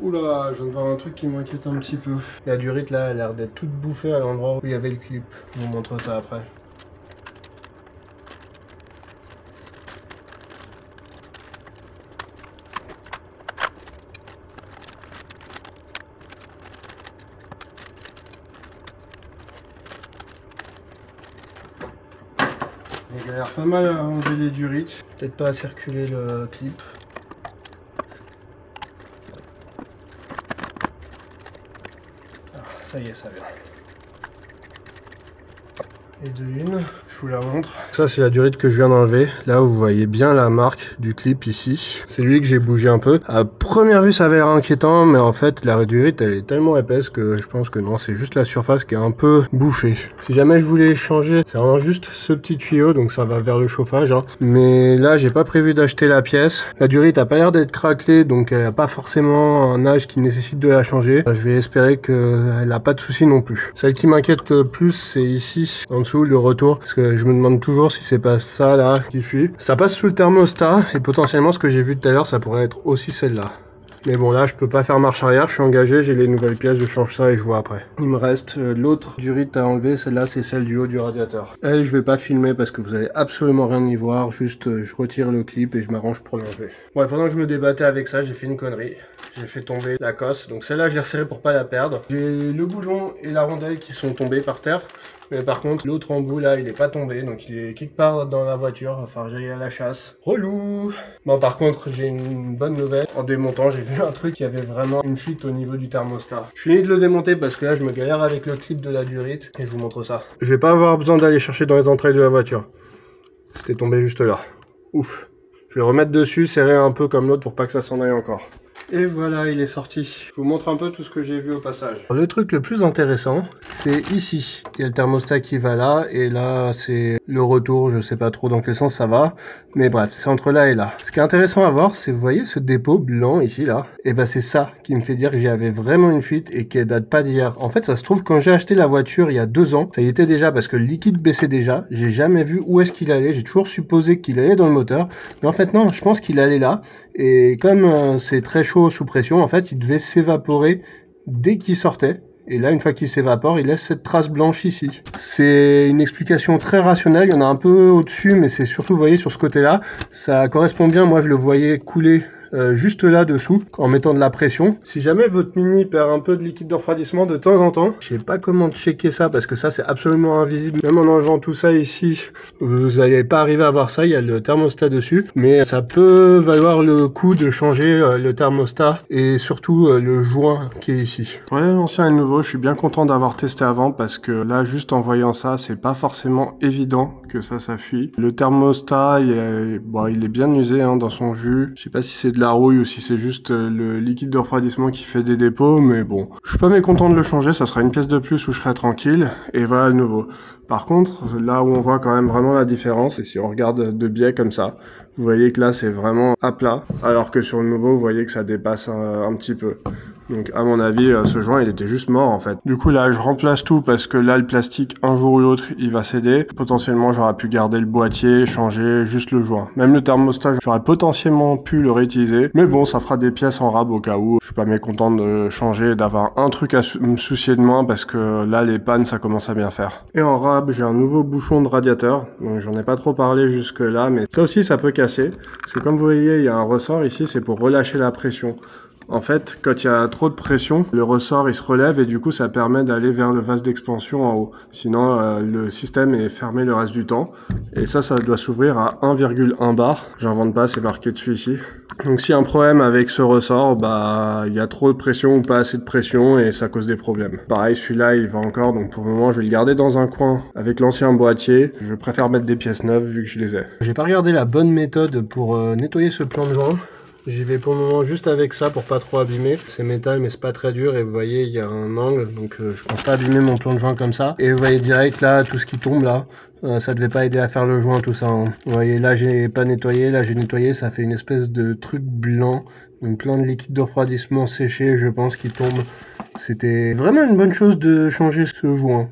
Oula, je viens de voir un truc qui m'inquiète un petit peu. La durite là, elle a l'air d'être toute bouffée à l'endroit où il y avait le clip. Je vous montre ça après. Il a l'air pas mal à enlever les durites. Peut-être pas à circuler le clip. Ça y est, ça vient. Et de une, Je vous la montre. Ça, c'est la durite que je viens d'enlever. Là, vous voyez bien la marque du clip ici. C'est lui que j'ai bougé un peu. À première vue, ça avait l'air inquiétant, mais en fait, la durite, elle est tellement épaisse que je pense que non, c'est juste la surface qui est un peu bouffée. Si jamais je voulais changer, c'est vraiment juste ce petit tuyau, donc ça va vers le chauffage. Hein. Mais là, j'ai pas prévu d'acheter la pièce. La durite a pas l'air d'être craquelée, donc elle a pas forcément un âge qui nécessite de la changer. Je vais espérer qu'elle n'a pas de soucis non plus. Celle qui m'inquiète plus, c'est ici, en dessous, le retour, parce que je me demande toujours si c'est pas ça là qui fuit. Ça passe sous le thermostat et potentiellement ce que j'ai vu tout à l'heure, ça pourrait être aussi celle-là. Mais bon, là je peux pas faire marche arrière, je suis engagé, j'ai les nouvelles pièces, je change ça et je vois après. Il me reste l'autre durite à enlever, celle-là c'est celle du haut du radiateur. Elle, je vais pas filmer parce que vous allez absolument rien y voir, juste je retire le clip et je m'arrange pour l'enlever. Ouais, pendant que je me débattais avec ça, j'ai fait une connerie. J'ai fait tomber la cosse, donc celle-là je l'ai resserrée pour pas la perdre. J'ai le boulon et la rondelle qui sont tombés par terre. Mais par contre, l'autre embout là, il est pas tombé, donc il est quelque part dans la voiture. Enfin, j'aille à la chasse. Relou! Bon, par contre, j'ai une bonne nouvelle. En démontant, j'ai vu un truc qui avait vraiment une fuite au niveau du thermostat. Je finis de le démonter parce que là, je me galère avec le clip de la durite et je vous montre ça. Je vais pas avoir besoin d'aller chercher dans les entrailles de la voiture. C'était tombé juste là. Ouf. Je vais remettre dessus, serrer un peu comme l'autre pour pas que ça s'en aille encore. Et voilà, il est sorti. Je vous montre un peu tout ce que j'ai vu au passage. Le truc le plus intéressant, c'est ici. Il y a le thermostat qui va là, et là, c'est le retour. Je sais pas trop dans quel sens ça va. Mais bref, c'est entre là et là. Ce qui est intéressant à voir, c'est, vous voyez, ce dépôt blanc ici, là. Et ben, c'est ça qui me fait dire que j'y avais vraiment une fuite et qu'elle date pas d'hier. En fait, ça se trouve, quand j'ai acheté la voiture il y a 2 ans, ça y était déjà parce que le liquide baissait déjà. J'ai jamais vu où est-ce qu'il allait. J'ai toujours supposé qu'il allait dans le moteur. Mais en fait, non, je pense qu'il allait là. Et comme c'est très chaud sous pression, en fait, il devait s'évaporer dès qu'il sortait. Et là, une fois qu'il s'évapore, il laisse cette trace blanche ici. C'est une explication très rationnelle. Il y en a un peu au-dessus, mais c'est surtout, vous voyez, sur ce côté-là. Ça correspond bien. Moi, je le voyais couler juste là-dessous, en mettant de la pression. Si jamais votre Mini perd un peu de liquide de refroidissement de temps en temps, je sais pas comment checker ça, parce que ça, c'est absolument invisible. Même en enlevant tout ça ici, vous n'allez pas arriver à voir ça, il y a le thermostat dessus. Mais ça peut valoir le coup de changer le thermostat et surtout le joint qui est ici. Voilà l'ancien et le nouveau, je suis bien content d'avoir testé avant, parce que là, juste en voyant ça, c'est pas forcément évident que ça fuit. Le thermostat, il est bien usé hein, dans son jus. Je sais pas si c'est de la rouille ou si c'est juste le liquide de refroidissement qui fait des dépôts, mais bon. Je suis pas mécontent de le changer, ça sera une pièce de plus où je serai tranquille, et voilà le nouveau. Par contre, là où on voit quand même vraiment la différence, et si on regarde de biais comme ça, vous voyez que là c'est vraiment à plat, alors que sur le nouveau, vous voyez que ça dépasse un petit peu. Donc à mon avis, ce joint il était juste mort en fait. Du coup là je remplace tout parce que là le plastique un jour ou l'autre il va céder. Potentiellement j'aurais pu garder le boîtier, changer juste le joint. Même le thermostat j'aurais potentiellement pu le réutiliser. Mais bon ça fera des pièces en rab au cas où. Je suis pas mécontent de changer, d'avoir un truc à me soucier de moins parce que là les pannes ça commence à bien faire. Et en rab j'ai un nouveau bouchon de radiateur. Donc j'en ai pas trop parlé jusque là mais ça aussi ça peut casser. Parce que comme vous voyez il y a un ressort ici, c'est pour relâcher la pression. En fait, quand il y a trop de pression, le ressort il se relève et du coup ça permet d'aller vers le vase d'expansion en haut. Sinon le système est fermé le reste du temps. Et ça doit s'ouvrir à 1,1 bar. J'invente pas, c'est marqué dessus ici. Donc s'il y a un problème avec ce ressort, bah il y a trop de pression ou pas assez de pression et ça cause des problèmes. Pareil, celui-là il va encore, donc pour le moment je vais le garder dans un coin avec l'ancien boîtier. Je préfère mettre des pièces neuves vu que je les ai. J'ai pas regardé la bonne méthode pour nettoyer ce plan de joint. J'y vais pour le moment juste avec ça pour pas trop abîmer. C'est métal mais c'est pas très dur et vous voyez il y a un angle donc je pense pas abîmer mon plan de joint comme ça. Et vous voyez direct là tout ce qui tombe là. Ça devait pas aider à faire le joint tout ça. Hein. Vous voyez là j'ai pas nettoyé, là j'ai nettoyé, ça fait une espèce de truc blanc. Donc plein de liquide de refroidissement séché je pense qui tombe. C'était vraiment une bonne chose de changer ce joint.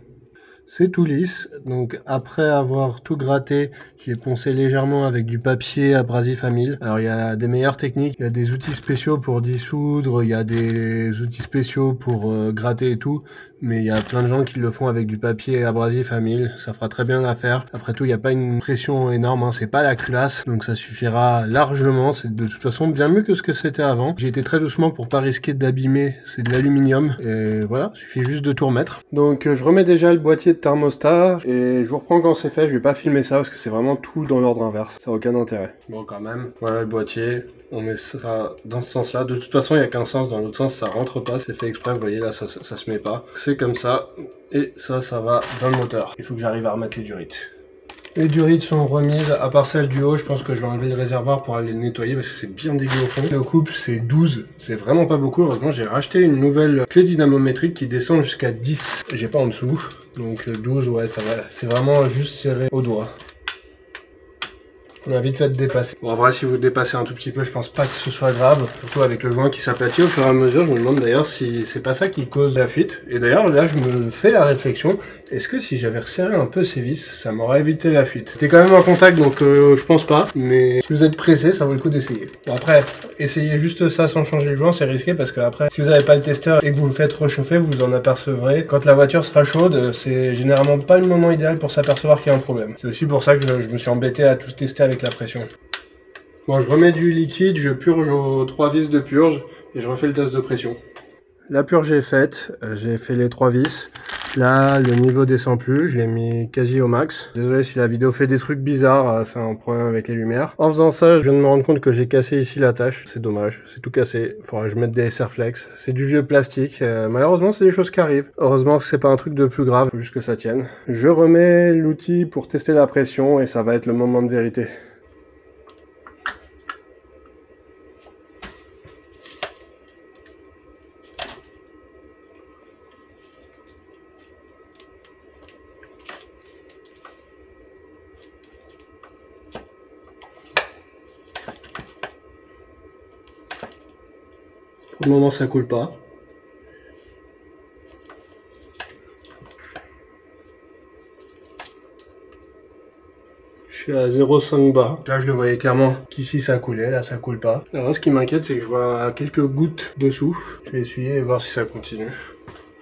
C'est tout lisse, donc après avoir tout gratté, j'ai poncé légèrement avec du papier abrasif à 1000. Alors il y a des meilleures techniques, il y a des outils spéciaux pour dissoudre, il y a des outils spéciaux pour gratter et tout, mais il y a plein de gens qui le font avec du papier abrasif à 1000, ça fera très bien l'affaire. Après tout, il n'y a pas une pression énorme, hein, c'est pas la culasse, donc ça suffira largement, c'est de toute façon bien mieux que ce que c'était avant. J'ai été très doucement pour pas risquer d'abîmer, c'est de l'aluminium, et voilà, il suffit juste de tout remettre. Donc je remets déjà le boîtier de thermostat, et je vous reprends quand c'est fait, je vais pas filmer ça parce que c'est vraiment tout dans l'ordre inverse, ça n'a aucun intérêt. Bon quand même, voilà le boîtier, on met ça dans ce sens là, de toute façon il n'y a qu'un sens, dans l'autre sens ça rentre pas, c'est fait exprès, vous voyez là ça se met pas, c'est comme ça, et ça va dans le moteur. Il faut que j'arrive à remettre les durites. Les durites sont remises, à part celle du haut, je pense que je vais enlever le réservoir pour aller le nettoyer parce que c'est bien dégueu au fond. Le couple c'est 12, c'est vraiment pas beaucoup. Heureusement j'ai racheté une nouvelle clé dynamométrique qui descend jusqu'à 10. J'ai pas en dessous, donc 12 ouais ça va. C'est vraiment juste serré au doigt. On a vite fait de dépasser. Bon, en vrai, si vous dépassez un tout petit peu, je pense pas que ce soit grave. Surtout avec le joint qui s'aplatit au fur et à mesure. Je me demande d'ailleurs si c'est pas ça qui cause la fuite. Et d'ailleurs, là, je me fais la réflexion. Est-ce que si j'avais resserré un peu ces vis, ça m'aurait évité la fuite? C'était quand même en contact, donc je pense pas. Mais si vous êtes pressé, ça vaut le coup d'essayer. Bon, après, essayez juste ça sans changer le joint, c'est risqué parce que après, si vous n'avez pas le testeur et que vous le faites rechauffer, vous en apercevrez. Quand la voiture sera chaude, c'est généralement pas le moment idéal pour s'apercevoir qu'il y a un problème. C'est aussi pour ça que je me suis embêté à tout tester avec la pression. Bon, je remets du liquide, je purge aux 3 vis de purge et je refais le test de pression. La purge est faite, j'ai fait les 3 vis. Là, le niveau descend plus, je l'ai mis quasi au max. Désolé si la vidéo fait des trucs bizarres, c'est un problème avec les lumières. En faisant ça, je viens de me rendre compte que j'ai cassé ici la tâche. C'est dommage, c'est tout cassé. Faudrait que je mette des Serflex. C'est du vieux plastique. Malheureusement, c'est des choses qui arrivent. Heureusement que c'est pas un truc de plus grave, faut juste que ça tienne. Je remets l'outil pour tester la pression et ça va être le moment de vérité. Pour le moment, ça coule pas. Je suis à 0,5 bar. Là, je le voyais clairement qu'ici, ça coulait. Là, ça coule pas. Alors, ce qui m'inquiète, c'est que je vois quelques gouttes dessous. Je vais essuyer et voir si ça continue.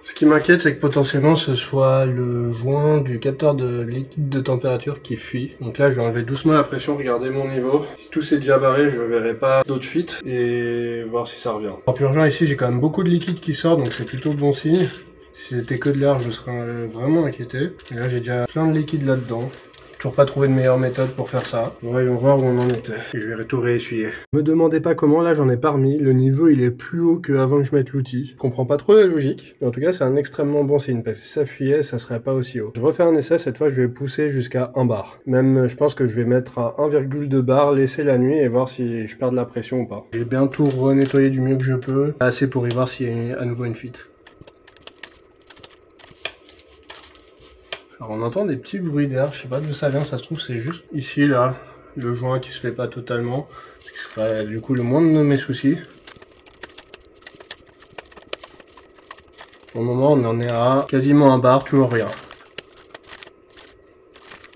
Ce qui m'inquiète, c'est que potentiellement, ce soit le joint du capteur de liquide de température qui fuit. Donc là, je vais enlever doucement la pression, regarder mon niveau. Si tout s'est déjà barré, je verrai pas d'autres fuites et voir si ça revient. En purgeant ici, j'ai quand même beaucoup de liquide qui sort, donc c'est plutôt bon signe. Si c'était que de l'air, je serais vraiment inquiété. Et là, j'ai déjà plein de liquide là-dedans. Toujours pas trouvé de meilleure méthode pour faire ça. Voyons voir où on en était. Et je vais tout réessuyer. Me demandez pas comment, là j'en ai pas remis. Le niveau il est plus haut qu'avant que je mette l'outil. Je comprends pas trop la logique. Mais en tout cas c'est un extrêmement bon signe. Parce que si ça fuyait, ça serait pas aussi haut. Je refais un essai, cette fois je vais pousser jusqu'à 1 bar. Même je pense que je vais mettre à 1,2 bar, laisser la nuit et voir si je perds de la pression ou pas. J'ai bien tout renettoyé du mieux que je peux. Assez pour y voir s'il y a à nouveau une fuite. Alors on entend des petits bruits d'air, je sais pas d'où ça vient, ça se trouve c'est juste ici là, le joint qui se fait pas totalement, ce qui serait du coup le moindre de mes soucis. Pour le moment on en est à quasiment 1 bar, toujours rien.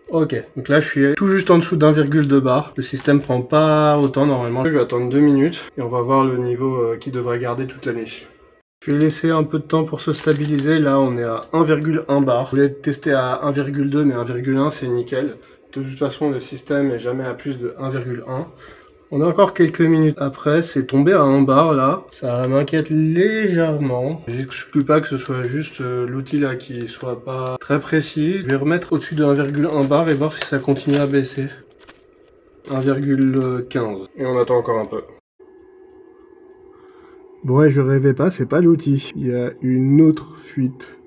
Ok, donc là je suis tout juste en dessous d'1,2 bar, le système prend pas autant normalement, je vais attendre 2 minutes et on va voir le niveau qui devrait garder toute la nuit. Je vais laisser un peu de temps pour se stabiliser. Là, on est à 1,1 bar. Je voulais tester à 1,2, mais 1,1, c'est nickel. De toute façon, le système est jamais à plus de 1,1. On a encore quelques minutes après. C'est tombé à 1 bar, là. Ça m'inquiète légèrement. J'exclus pas que ce soit juste l'outil, là, qui soit pas très précis. Je vais remettre au-dessus de 1,1 bar et voir si ça continue à baisser. 1,15. Et on attend encore un peu. Bon ouais, je rêvais pas, c'est pas l'outil. Il y a une autre fuite.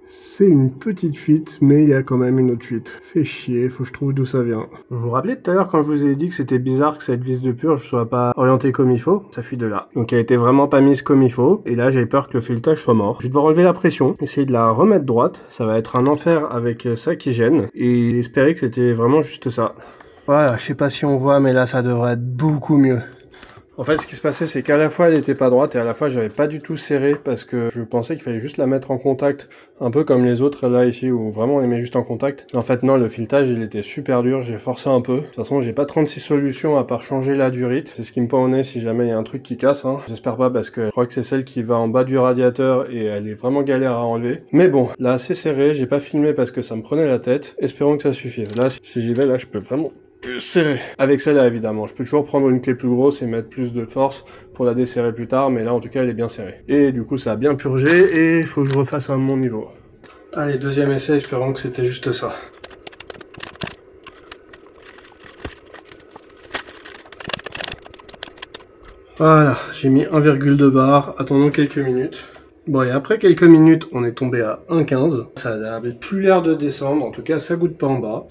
C'est une petite fuite, mais il y a quand même une autre fuite. Fait chier, faut que je trouve d'où ça vient. Vous vous rappelez tout à l'heure quand je vous ai dit que c'était bizarre que cette vis de purge soit pas orientée comme il faut? Ça fuit de là. Donc elle était vraiment pas mise comme il faut, et là j'ai peur que le filetage soit mort. Je vais devoir enlever la pression, essayer de la remettre droite. Ça va être un enfer avec ça qui gêne, et espérer que c'était vraiment juste ça. Voilà, je sais pas si on voit, mais là ça devrait être beaucoup mieux. En fait, ce qui se passait, c'est qu'à la fois, elle était pas droite et à la fois, j'avais pas du tout serré parce que je pensais qu'il fallait juste la mettre en contact, un peu comme les autres là ici où vraiment on les met juste en contact. En fait, non, le filetage, il était super dur, j'ai forcé un peu. De toute façon, j'ai pas 36 solutions à part changer la durite. C'est ce qui me pend au nez si jamais il y a un truc qui casse, hein. J'espère pas parce que je crois que c'est celle qui va en bas du radiateur et elle est vraiment galère à enlever. Mais bon, là, c'est serré, j'ai pas filmé parce que ça me prenait la tête. Espérons que ça suffise. Là, si j'y vais, là, je peux vraiment serré. Avec celle-là, évidemment. Je peux toujours prendre une clé plus grosse et mettre plus de force pour la desserrer plus tard, mais là, en tout cas, elle est bien serrée. Et du coup, ça a bien purgé et il faut que je refasse à mon niveau. Allez, deuxième essai, espérons que c'était juste ça. Voilà, j'ai mis 1,2 bar. Attendons quelques minutes. Bon, et après quelques minutes, on est tombé à 1,15. Ça n'avait plus l'air de descendre, en tout cas, ça goûte pas en bas.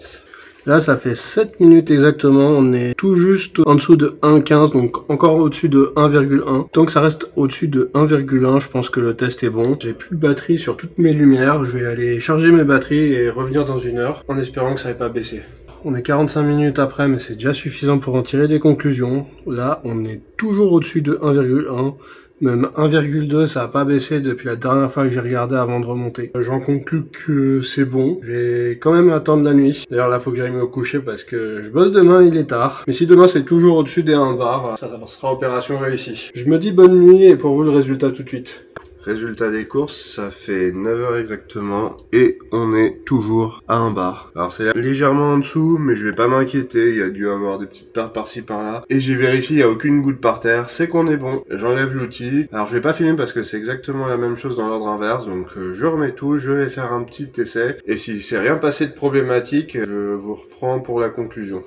Là, ça fait 7 minutes exactement, on est tout juste en dessous de 1,15, donc encore au-dessus de 1,1. Tant que ça reste au-dessus de 1,1, je pense que le test est bon. J'ai plus de batterie sur toutes mes lumières, je vais aller charger mes batteries et revenir dans 1 heure, en espérant que ça n'ait pas baissé. On est 45 minutes après, mais c'est déjà suffisant pour en tirer des conclusions. Là, on est toujours au-dessus de 1,1. Même 1,2, ça n'a pas baissé depuis la dernière fois que j'ai regardé avant de remonter. J'en conclus que c'est bon. Je vais quand même attendre la nuit. D'ailleurs, là, faut que j'aille me coucher parce que je bosse demain, il est tard. Mais si demain c'est toujours au-dessus des 1 bar, ça sera opération réussie. Je me dis bonne nuit et pour vous le résultat tout de suite. Résultat des courses, ça fait 9 heures exactement et on est toujours à 1 bar. Alors c'est légèrement en dessous, mais je vais pas m'inquiéter, il y a dû avoir des petites pertes par-ci par-là. Et j'ai vérifié, il n'y a aucune goutte par terre, c'est qu'on est bon. J'enlève l'outil. Alors je vais pas filmer parce que c'est exactement la même chose dans l'ordre inverse, donc je remets tout, je vais faire un petit essai. Et si c'est rien passé de problématique, je vous reprends pour la conclusion.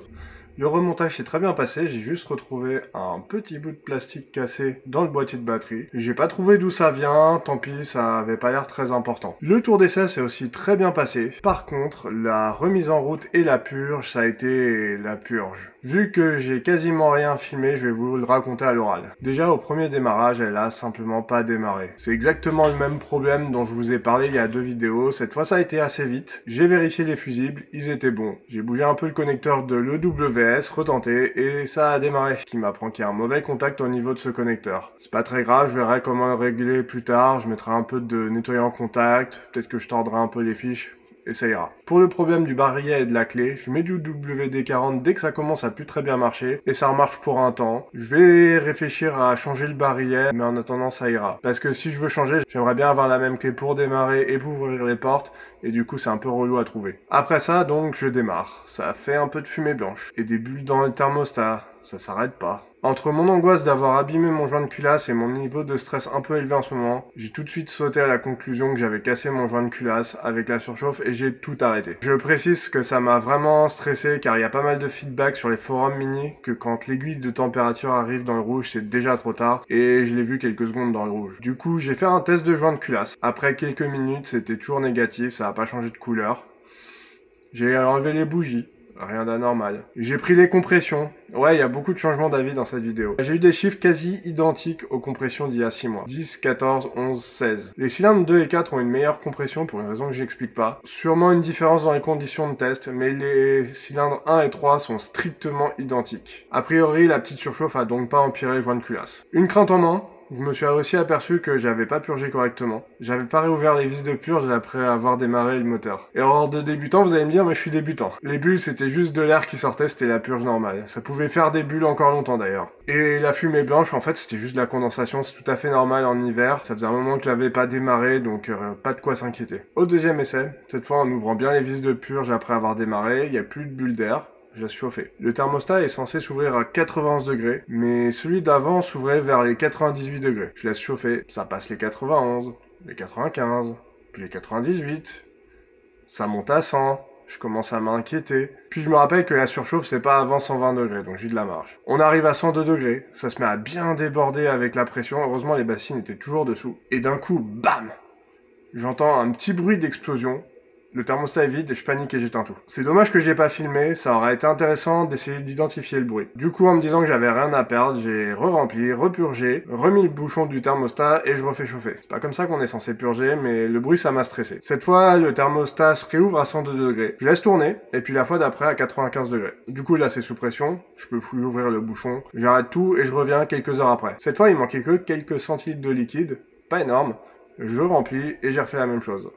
Le remontage s'est très bien passé, j'ai juste retrouvé un petit bout de plastique cassé dans le boîtier de batterie. J'ai pas trouvé d'où ça vient, tant pis, ça avait pas l'air très important. Le tour d'essai s'est aussi très bien passé. Par contre, la remise en route et la purge, ça a été la purge. Vu que j'ai quasiment rien filmé, je vais vous le raconter à l'oral. Déjà, au premier démarrage, elle a simplement pas démarré. C'est exactement le même problème dont je vous ai parlé il y a 2 vidéos. Cette fois, ça a été assez vite. J'ai vérifié les fusibles, ils étaient bons. J'ai bougé un peu le connecteur de l'EWS, retenté, et ça a démarré. Ce qui m'apprend qu'il y a un mauvais contact au niveau de ce connecteur. C'est pas très grave, je verrai comment le régler plus tard. Je mettrai un peu de nettoyant contact, peut-être que je tordrai un peu les fiches. Et ça ira. Pour le problème du barillet et de la clé, je mets du WD-40 dès que ça commence à plus très bien marcher, et ça remarche pour un temps. Je vais réfléchir à changer le barillet, mais en attendant ça ira. Parce que si je veux changer, j'aimerais bien avoir la même clé pour démarrer et pour ouvrir les portes, et du coup c'est un peu relou à trouver. Après ça, donc, je démarre. Ça fait un peu de fumée blanche, et des bulles dans le thermostat, ça s'arrête pas. Entre mon angoisse d'avoir abîmé mon joint de culasse et mon niveau de stress un peu élevé en ce moment, j'ai tout de suite sauté à la conclusion que j'avais cassé mon joint de culasse avec la surchauffe et j'ai tout arrêté. Je précise que ça m'a vraiment stressé car il y a pas mal de feedback sur les forums mini que quand l'aiguille de température arrive dans le rouge, c'est déjà trop tard et je l'ai vu quelques secondes dans le rouge. Du coup, j'ai fait un test de joint de culasse. Après quelques minutes, c'était toujours négatif, ça n'a pas changé de couleur. J'ai enlevé les bougies. Rien d'anormal. J'ai pris les compressions. Ouais, il y a beaucoup de changements d'avis dans cette vidéo. J'ai eu des chiffres quasi identiques aux compressions d'il y a 6 mois. 10, 14, 11, 16. Les cylindres 2 et 4 ont une meilleure compression pour une raison que j'explique pas. Sûrement une différence dans les conditions de test, mais les cylindres 1 et 3 sont strictement identiques. A priori, la petite surchauffe a donc pas empiré le joint de culasse. Une crainte en moins. Je me suis aussi aperçu que j'avais pas purgé correctement. J'avais pas réouvert les vis de purge après avoir démarré le moteur. Erreur de débutant, vous allez me dire, mais je suis débutant. Les bulles, c'était juste de l'air qui sortait, c'était la purge normale. Ça pouvait faire des bulles encore longtemps d'ailleurs. Et la fumée blanche, en fait, c'était juste de la condensation, c'est tout à fait normal en hiver. Ça faisait un moment que je l'avais pas démarré, donc pas de quoi s'inquiéter. Au deuxième essai, cette fois en ouvrant bien les vis de purge après avoir démarré, il y a plus de bulles d'air. Je laisse chauffer. Le thermostat est censé s'ouvrir à 91 degrés, mais celui d'avant s'ouvrait vers les 98 degrés. Je laisse chauffer, ça passe les 91, les 95, puis les 98, ça monte à 100, je commence à m'inquiéter. Puis je me rappelle que la surchauffe c'est pas avant 120 degrés, donc j'ai de la marge. On arrive à 102 degrés, ça se met à bien déborder avec la pression, heureusement les bassines étaient toujours dessous. Et d'un coup, bam! J'entends un petit bruit d'explosion. Le thermostat est vide et je panique et j'éteins tout. C'est dommage que je l'ai pas filmé, ça aurait été intéressant d'essayer d'identifier le bruit. Du coup, en me disant que j'avais rien à perdre, j'ai re-rempli, repurgé, remis le bouchon du thermostat et je refais chauffer. C'est pas comme ça qu'on est censé purger, mais le bruit ça m'a stressé. Cette fois, le thermostat se réouvre à 102 degrés. Je laisse tourner, et puis la fois d'après à 95 degrés. Du coup, là c'est sous pression, je peux plus ouvrir le bouchon, j'arrête tout et je reviens quelques heures après. Cette fois, il manquait que quelques centilitres de liquide, pas énorme, je remplis et j'ai refait la même chose.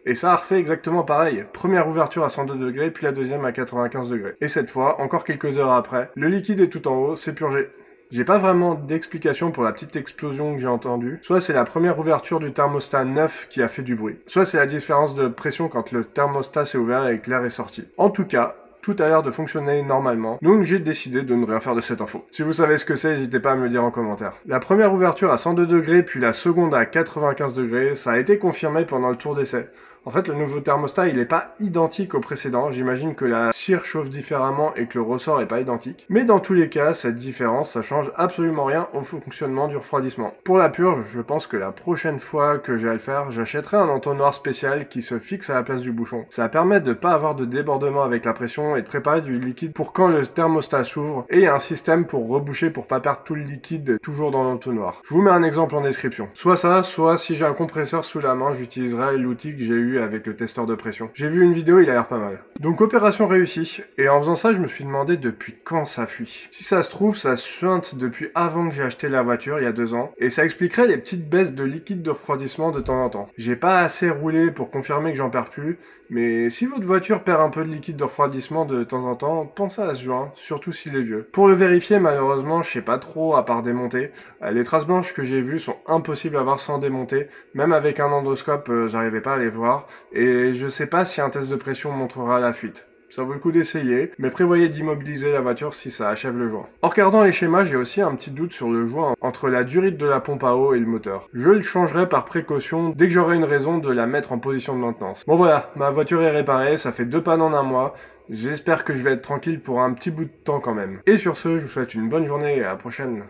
Et ça a refait exactement pareil. Première ouverture à 102 degrés, puis la deuxième à 95 degrés. Et cette fois, encore quelques heures après, le liquide est tout en haut, c'est purgé. J'ai pas vraiment d'explication pour la petite explosion que j'ai entendue. Soit c'est la première ouverture du thermostat neuf qui a fait du bruit. Soit c'est la différence de pression quand le thermostat s'est ouvert et que l'air est sorti. En tout cas, tout a l'air de fonctionner normalement, donc j'ai décidé de ne rien faire de cette info. Si vous savez ce que c'est, n'hésitez pas à me le dire en commentaire. La première ouverture à 102 degrés, puis la seconde à 95 degrés, ça a été confirmé pendant le tour d'essai. En fait, le nouveau thermostat, il n'est pas identique au précédent. J'imagine que la cire chauffe différemment et que le ressort est pas identique. Mais dans tous les cas, cette différence, ça change absolument rien au fonctionnement du refroidissement. Pour la purge, je pense que la prochaine fois que j'ai à le faire, j'achèterai un entonnoir spécial qui se fixe à la place du bouchon. Ça va permettre de pas avoir de débordement avec la pression et de préparer du liquide pour quand le thermostat s'ouvre. Et il y a un système pour reboucher pour pas perdre tout le liquide toujours dans l'entonnoir. Je vous mets un exemple en description. Soit ça, soit si j'ai un compresseur sous la main, j'utiliserai l'outil que j'ai eu avec le testeur de pression. J'ai vu une vidéo, il a l'air pas mal. Donc opération réussie, et en faisant ça, je me suis demandé depuis quand ça fuit. Si ça se trouve, ça suinte depuis avant que j'ai acheté la voiture, il y a 2 ans, et ça expliquerait les petites baisses de liquide de refroidissement de temps en temps. J'ai pas assez roulé pour confirmer que j'en perds plus, mais si votre voiture perd un peu de liquide de refroidissement de temps en temps, pensez à ce joint, surtout s'il est vieux. Pour le vérifier, malheureusement, je sais pas trop à part démonter. Les traces blanches que j'ai vues sont impossibles à voir sans démonter, même avec un endoscope, j'arrivais pas à les voir, et je sais pas si un test de pression montrera la fuite. Ça vaut le coup d'essayer, mais prévoyez d'immobiliser la voiture si ça achève le joint. En regardant les schémas, j'ai aussi un petit doute sur le joint entre la durite de la pompe à eau et le moteur. Je le changerai par précaution dès que j'aurai une raison de la mettre en position de maintenance. Bon voilà, ma voiture est réparée, ça fait 2 pannes en un mois. J'espère que je vais être tranquille pour un petit bout de temps quand même. Et sur ce, je vous souhaite une bonne journée et à la prochaine.